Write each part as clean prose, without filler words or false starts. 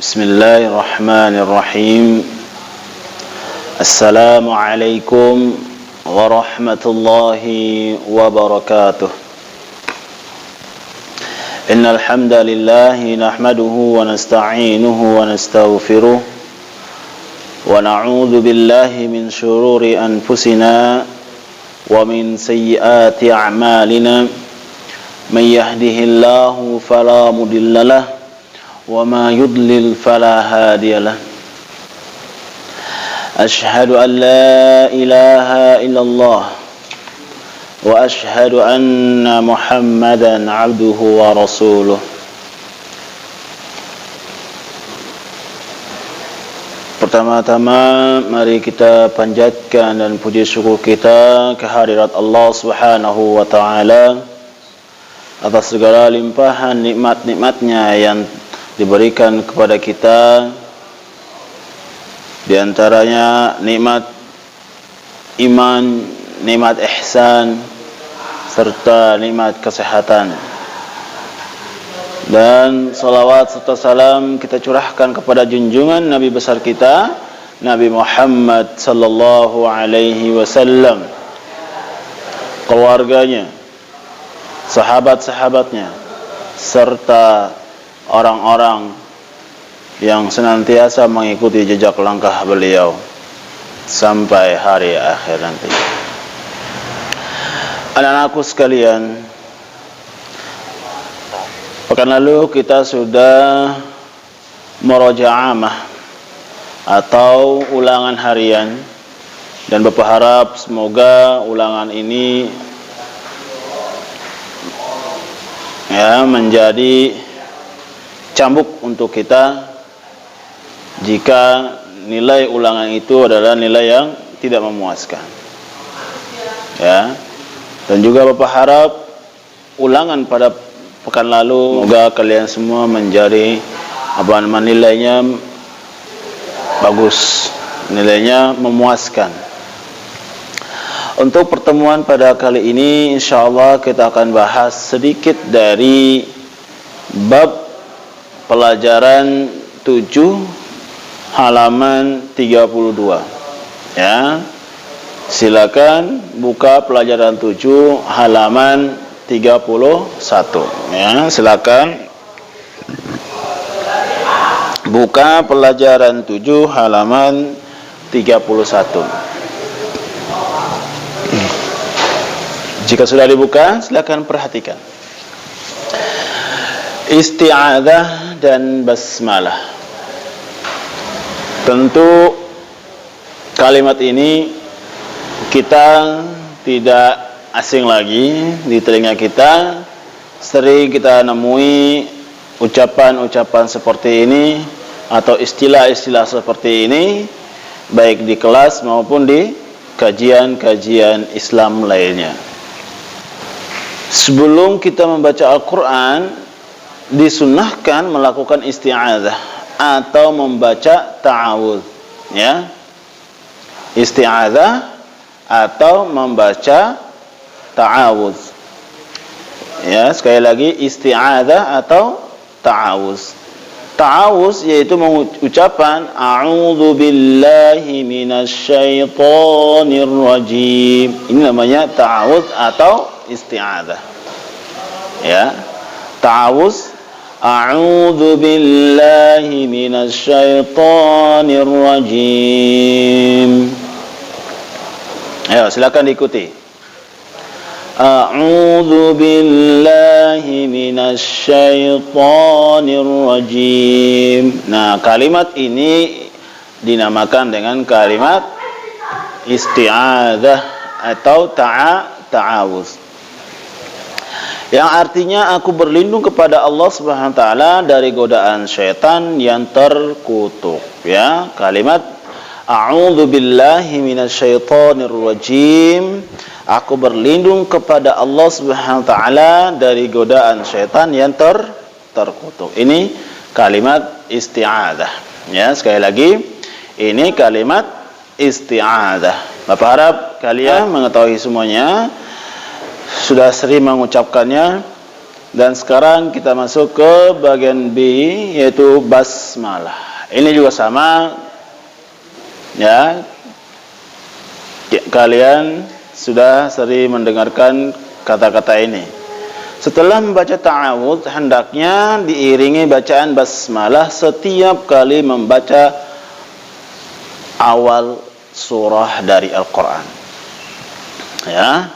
Bismillahirrahmanirrahim. Assalamualaikum warahmatullahi wabarakatuh. Innal hamdalillah nahmaduhu wa nasta'inuhu wa nastaghfiruh wa na'udzu billahi min shururi anfusina wa min sayyiati a'malina. May yahdihillahu fala mudhillalah wa ma yudlil fala hadiyalah. Ashhadu an la ilaha illallah wa ashhadu anna Muhammadan abduhu wa rasuluh. Pertama-tama mari kita panjatkan dan puji syukur kita kehadirat Allah Subhanahu wa taala atas segala limpahan nikmat-nikmatnya yang diberikan kepada kita, di antaranya nikmat iman, nikmat ihsan, serta nikmat kesehatan. Dan salawat serta salam kita curahkan kepada junjungan Nabi besar kita, Nabi Muhammad sallallahu alaihi wasallam, keluarganya, sahabat-sahabatnya, serta orang-orang yang senantiasa mengikuti jejak langkah beliau sampai hari akhir nanti. Anak-anakku sekalian, pekan lalu kita sudah murajaah atau ulangan harian, dan Bapak harap semoga ulangan ini menjadi cambuk untuk kita jika nilai ulangan itu adalah nilai yang tidak memuaskan. Dan juga Bapak harap ulangan pada pekan lalu semoga kalian semua menjadi nilainya bagus, nilainya memuaskan. Untuk pertemuan pada kali ini insyaallah kita akan bahas sedikit dari bab pelajaran 7 halaman 32. Silakan buka pelajaran 7 halaman 31. Silakan buka pelajaran 7 halaman 31. Jika sudah dibuka, silakan perhatikan. Isti'adzah dan basmalah. Tentu kalimat ini kita tidak asing lagi di telinga kita. Sering kita nemui ucapan-ucapan seperti ini atau istilah-istilah seperti ini baik di kelas maupun di kajian-kajian Islam lainnya. Sebelum kita membaca Al-Quran, disunnahkan melakukan isti'adzah atau membaca ta'awudz. Isti'adzah atau membaca ta'awudz. Sekali lagi, isti'adzah atau ta'awudz. Ta'awudz yaitu mengucapan a'udzu billahi minasyaitonir rajim. Ini namanya ta'awudz atau isti'adzah. Ta'awudz, a'udzu billahi minasyaitonir rajim. Ayo silakan diikuti. A'udzu billahi minasyaitonir rajim. Nah, kalimat ini dinamakan dengan kalimat isti'adzah atau ta'awudz. Yang artinya aku berlindung kepada Allah Subhanahu wa taala dari godaan syaitan yang terkutuk. Kalimat a'udzu billahi minasyaitonir rajim. Aku berlindung kepada Allah Subhanahu wa taala dari godaan syaitan yang terkutuk. Ini kalimat isti'adzah. Sekali lagi, ini kalimat isti'adzah. Bapak harap kalian mengetahui semuanya, sudah sering mengucapkannya Dan sekarang kita masuk ke bagian B, yaitu basmalah. Ini juga sama, ya. Kalian sudah sering mendengarkan kata-kata ini. Setelah membaca ta'awudz, hendaknya diiringi bacaan basmalah setiap kali membaca awal surah dari Al-Quran. Ya,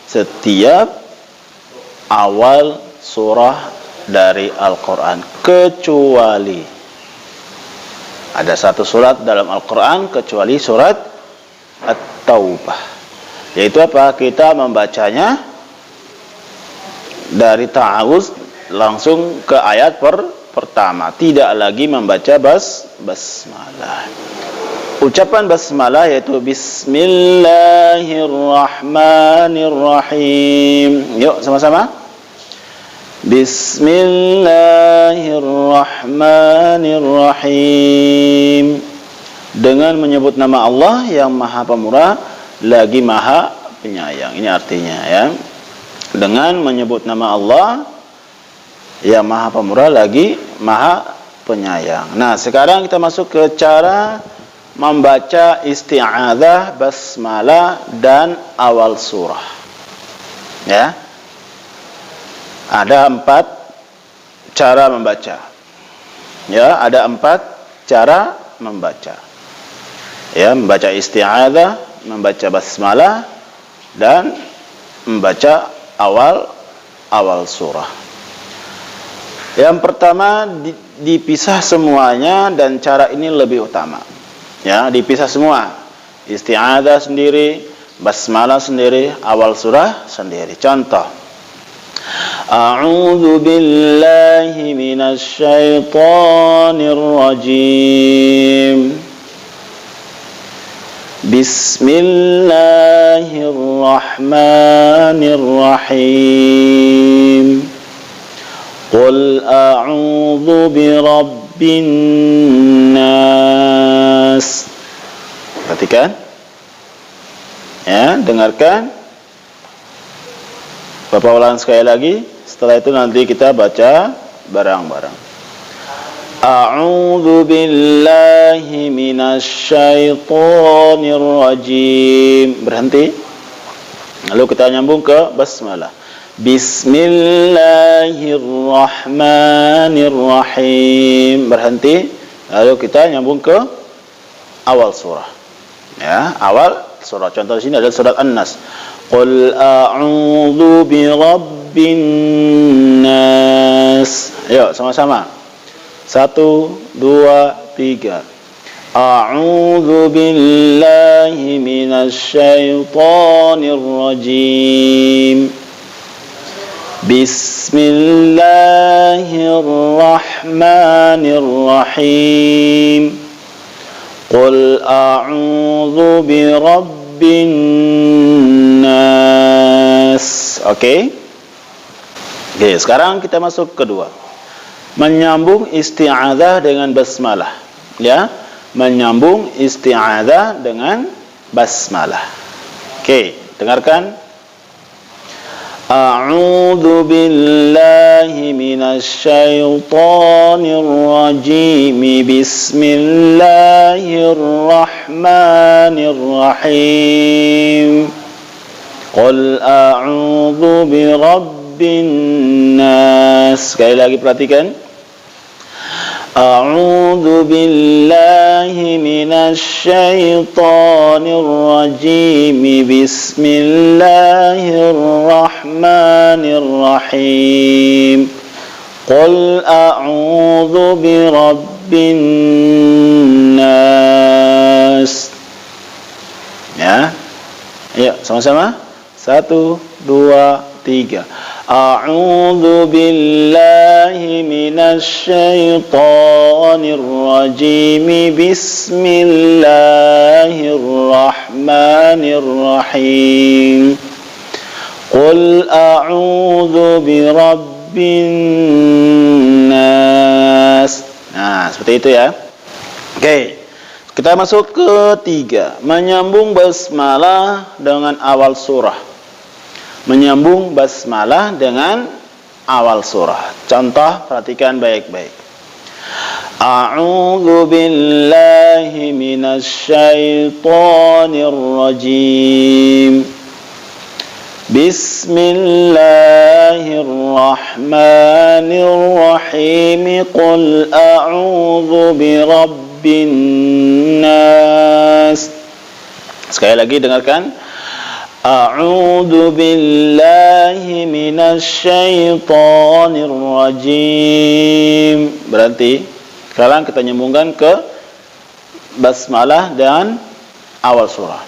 setiap awal surah dari Al-Quran, kecuali ada satu surat dalam Al-Quran kecuali surat At-Taubah, yaitu apa? Kita membacanya dari ta'awudz langsung ke ayat pertama, tidak lagi membaca basmalah. Ucapan basmalah yaitu Bismillahirrahmanirrahim. Yuk sama-sama. Bismillahirrahmanirrahim. Dengan menyebut nama Allah yang Maha Pemurah lagi Maha Penyayang. Ini artinya, ya. Dengan menyebut nama Allah yang Maha Pemurah lagi Maha Penyayang. Nah, sekarang kita masuk ke cara membaca isti'adzah, basmalah, dan awal surah. Ya. Ada 4 cara membaca. Ya, ada 4 cara membaca. Ya, membaca isti'adzah, membaca basmalah, dan membaca awal surah. Yang pertama dipisah semuanya, dan cara ini lebih utama. Ya, dipisah semua. Isti'adzah sendiri, basmalah sendiri, awal surah sendiri. Contoh. A'udzu billahi minasy syaithanir rajim. Bismillahirrahmanirrahim. Qul a'udzu birabbin nas. Perhatikan. Ya, dengarkan. Bapak ulang sekali lagi. Setelah itu nanti kita baca bareng-bareng. A'udzu billahi minasy syaithanir rajim. Berhenti. Lalu kita nyambung ke basmalah. Bismillahirrahmanirrahim. Berhenti. Lalu kita nyambung ke awal surah. Ya, awal surah. Contoh di sini adalah surat An-Nas. Qul a'udzu birabbin nas. Ayo sama-sama. 1, 2, 3. A'udzu billahi minasy syaithanir rajim. Bismillahirrahmanirrahim. Qul a'udzu birabbin nas. Oke, sekarang kita masuk kedua. Menyambung isti'adzah dengan basmalah. Ya, menyambung isti'adzah dengan basmalah. Oke, dengarkan. A'udzu billahi minasy syaithanir rajim. Bismillahirrahmanirrahim. Qul a'udzu birabbin nas. Sekali lagi perhatikan. A'udzu billahi minasy syaithanir rajim. Bismillahirrahmanirrahim. Qul a'udzu birabbin nas. Ya. Ayo sama-sama. 1, 2, 3. A'udzu billahi minasy syaithanir rajim. Bismillahirrahmanirrahim. Qul a'udzu birabbin nas. Nah, seperti itu ya. Oke. Kita masuk ke 3. Menyambung basmalah dengan awal surah. Menyambung basmalah dengan awal surah. Contoh, perhatikan baik-baik. A'udzu billahi minasy syaithanir rajim. Bismillahirrahmanirrahim. Qul a'udzu birabbin nas. Sekali lagi dengarkan. A'udzu billahi minasy syaithanir rajim. Berarti sekarang kita nyambungkan ke basmalah dan awal surah.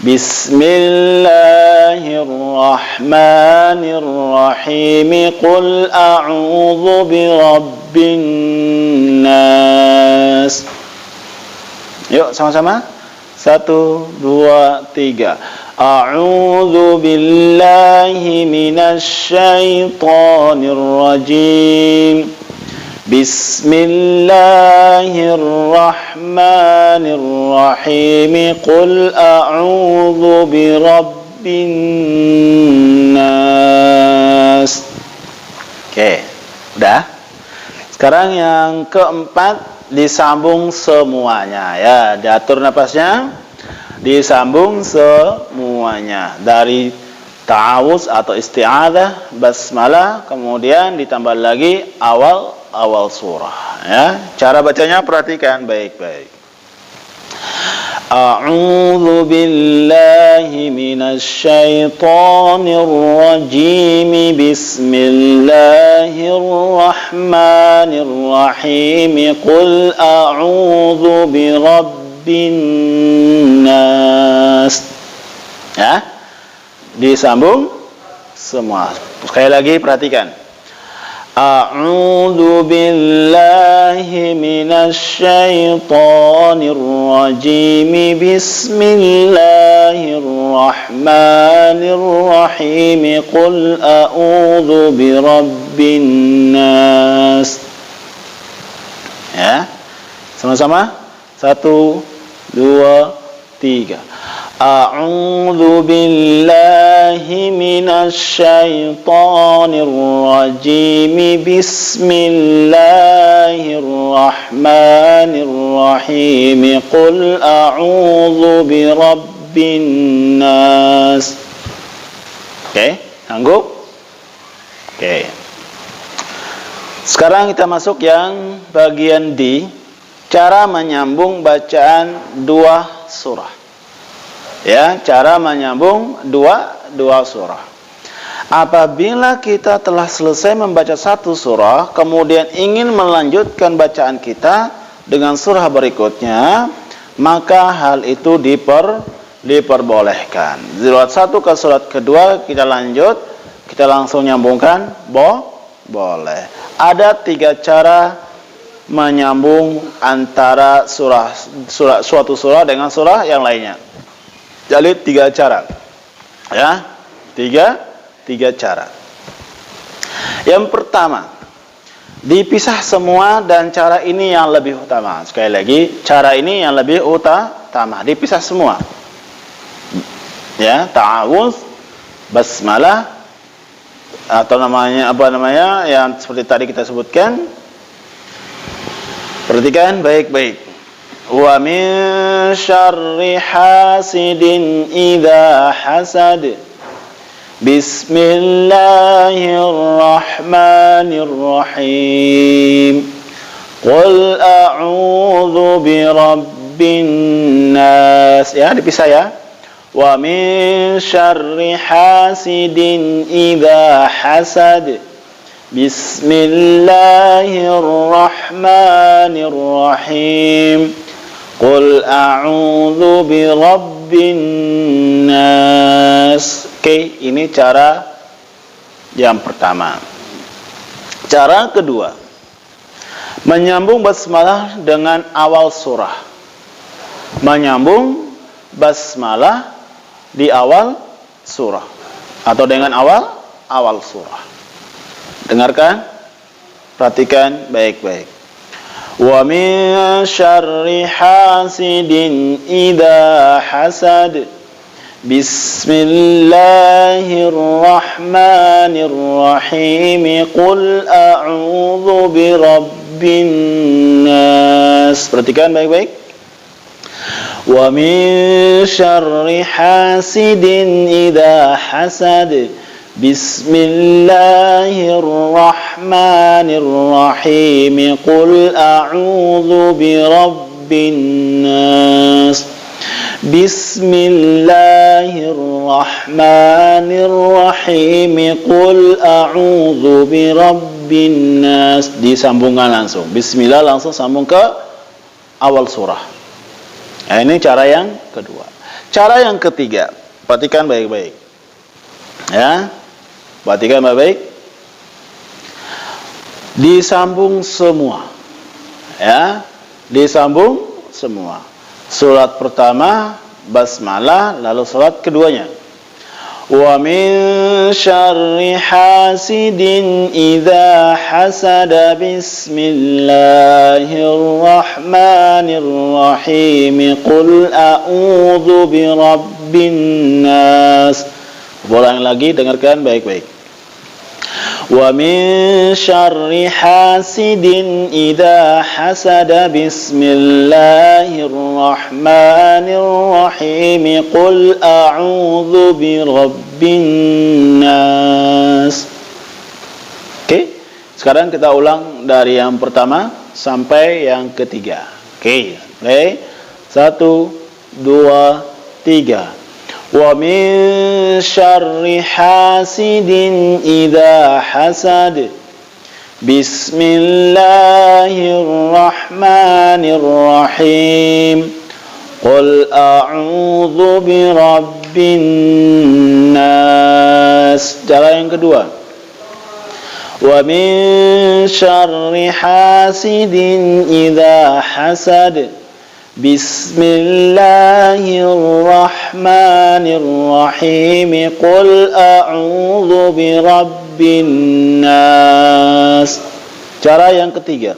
Bismillahirrahmanirrahim. Qul a'udzu birabbin nas. Yuk sama-sama. 1, 2, 3. A'udzu billahi minasy syaithanir rajim. Bismillahirrahmanirrahim. Qul a'udzu birabbin nas. Oke, udah. Sekarang yang keempat, disambung semuanya ya, diatur napasnya, disambung semuanya dari ta'awuz atau isti'adzah, basmalah, kemudian ditambah lagi awal surah ya. Cara bacanya perhatikan baik-baik. A'udzu billahi minasy syaithanir rajim. Bismillahirrahmanirrahim. Qul a'udzu birabbin nas. Ya. Disambung semua. Sekali lagi perhatikan. A'udzu billahi minasy syaithanir rajim. Bismillahirrahmanirrahim. Qul a'udzu birabbin nas. Ya. Sama-sama. 1, 2, 3. A'udzu billahi minasy syaithanir rajim. Bismillahirrahmanirrahim. Qul a'udzu birabbin nas. Oke, sanggup? Oke. Sekarang kita masuk yang bagian D, cara menyambung bacaan dua surah. Ya, cara menyambung dua surah. Apabila kita telah selesai membaca satu surah, kemudian ingin melanjutkan bacaan kita dengan surah berikutnya, maka hal itu diperbolehkan. Surat satu ke surat kedua kita lanjut, kita langsung nyambungkan, boleh. Ada 3 cara menyambung antara suatu surah dengan surah yang lainnya. Jadi 3 cara, ya, 3 cara. Yang pertama, dipisah semua, dan cara ini yang lebih utama. Sekali lagi, cara ini yang lebih utama, dipisah semua. Ya, ta'awuz, basmalah, atau namanya yang seperti tadi kita sebutkan. Perhatikan baik-baik. Wa min syarri hasidin idza hasad. Bismillahirrahmanirrahim. Qul a'udzu birabbin nas. Ya, dipisah ya. Wa min syarri hasidin idza hasad. Bismillahirrahmanirrahim. Qul a'udzu birabbin nas. Oke, ini cara yang pertama. Cara kedua, menyambung basmalah dengan awal surah. Menyambung basmalah di awal surah atau dengan awal surah. Dengarkan, perhatikan baik-baik. Wa min syarri hasidin idza hasad. Bismillahirrahmanirrahim. Qul a'udzu birabbin nas. Perhatikan baik-baik. Wa min syarri hasidin idza hasad. Bismillahirrahmanirrahim. Qul a'udzu birabbin nas. Bismillahirrahmanirrahim. Qul a'udzu birabbin nas. Disambungkan langsung. Bismillah langsung sambung ke awal surah. Nah, ini cara yang kedua. Cara yang ketiga, perhatikan baik-baik. Ya. Perhatikan baik-baik. Disambung semua. Ya. Disambung semua. Surat pertama basmalah, lalu surat keduanya. Wa min syarri hasidin idza hasada. Bismillahirrahmanirrahim. Qul a'udzu birabbin nas. Ulang lagi, dengarkan baik-baik. Wa min syarri hasidin idza hasada. Bismillahirrahmanirrahim. Qul a'udzu birabbin nas. Oke, sekarang kita ulang dari yang pertama sampai yang ketiga. Oke, baik. 1, 2, 3. Wa min syarri hasidin idza hasad. Bismillahirrahmanirrahim. Qul a'udzu birabbin nas. Cara yang kedua. Wa min syarri hasidin idza hasad. Bismillahirrahmanirrahim. Qul a'udzu birabbin nas. Cara yang ketiga.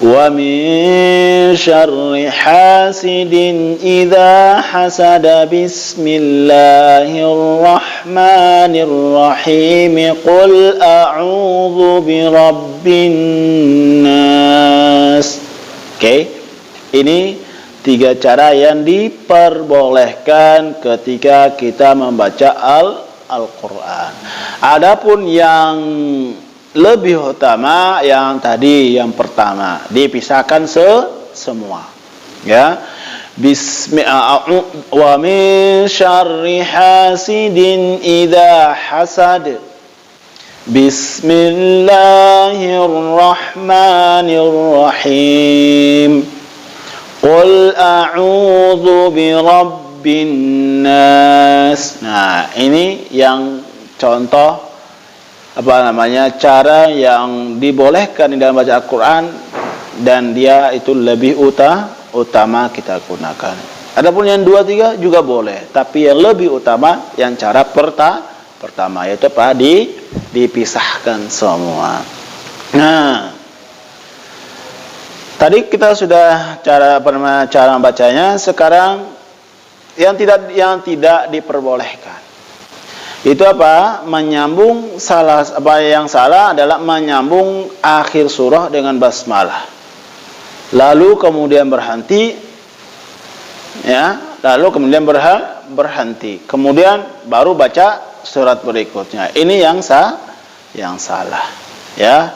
Wa min syarri hasidin idza hasada. Bismillahirrahmanirrahim. Qul a'udzu birabbin nas. Oke. Ini 3 cara yang diperbolehkan ketika kita membaca Al-Quran. Adapun yang lebih utama yang tadi, yang pertama, dipisahkan semua. Ya. Wa min syarri hasidin idza hasad. Bismillahirrahmanirrahim. Qul a'udzu birabbin nas. Nah, ini yang contoh cara yang dibolehkan di dalam baca Al-Quran, dan dia itu lebih utama kita gunakan. Adapun yang 2, 3 juga boleh, tapi yang lebih utama yang cara pertama, yaitu dipisahkan semua. Nah, tadi kita sudah cara membacanya. Sekarang yang tidak diperbolehkan itu apa? Menyambung yang salah adalah menyambung akhir surah dengan basmalah, lalu kemudian berhenti, ya, kemudian baru baca surat berikutnya. Ini yang salah, ya.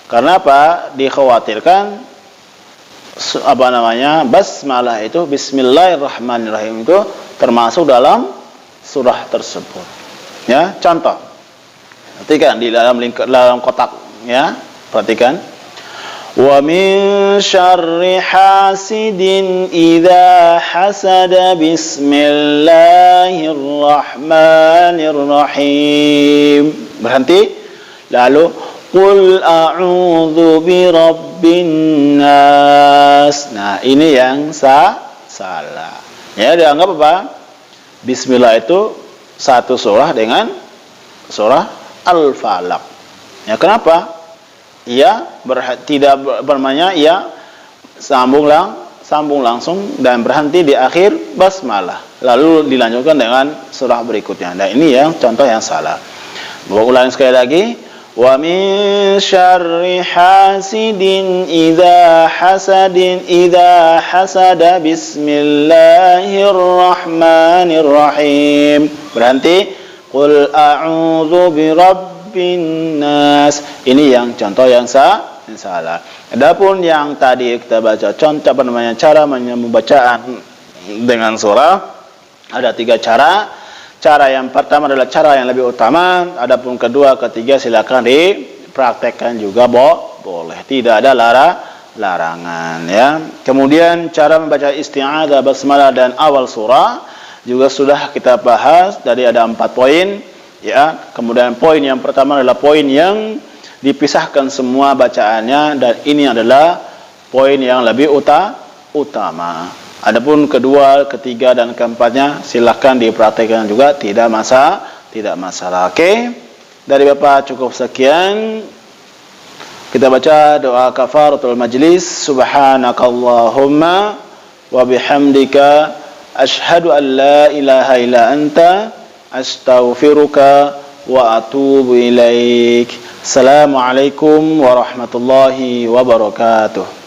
Karena apa? Dikhawatirkan basmalah itu, bismillahirrahmanirrahim itu termasuk dalam surah tersebut. Ya, contoh. Perhatikan di dalam kotak, ya. Perhatikan. Wa min syarri hasidin idza hasada. Bismillahirrahmanirrahim. Berhenti. Lalu Qul a'udzu birabbin nas. Nah, ini yang salah. Ya, dianggap apa? Bismillah itu satu surah dengan surah Al-Falaq. Ya, kenapa? Ia tidak bermakna ia sambunglah sambung langsung dan berhenti di akhir basmalah. Lalu dilanjutkan dengan surah berikutnya. Dan ini yang contoh yang salah. Bawa ulang sekali lagi. Wa min syarri hasidin idza hasada bismillahirrahmanirrahim. Berhenti. Qul a'udzu birabbin nas. Ini yang contoh yang salah. Adapun yang tadi kita baca contoh cara membacaan dengan surah ada 3 cara. Cara yang pertama adalah cara yang lebih utama. Adapun kedua, ketiga silakan dipraktekkan juga boleh. Tidak ada larangan ya. Kemudian cara membaca isti'adzah, basmalah dan awal surah juga sudah kita bahas. Dari ada 4 poin ya. Kemudian poin yang pertama adalah poin yang dipisahkan semua bacaannya, dan ini adalah poin yang lebih utama. Adapun kedua, ketiga dan keempatnya silakan dipraktikkan juga, tidak masalah. Oke. Dari Bapak cukup sekian. Kita baca doa kafaratul majlis. Subhanakallahumma wa bihamdika asyhadu an la ilaha illa anta astaghfiruka wa atubu ilaik. Assalamualaikum warahmatullahi wabarakatuh.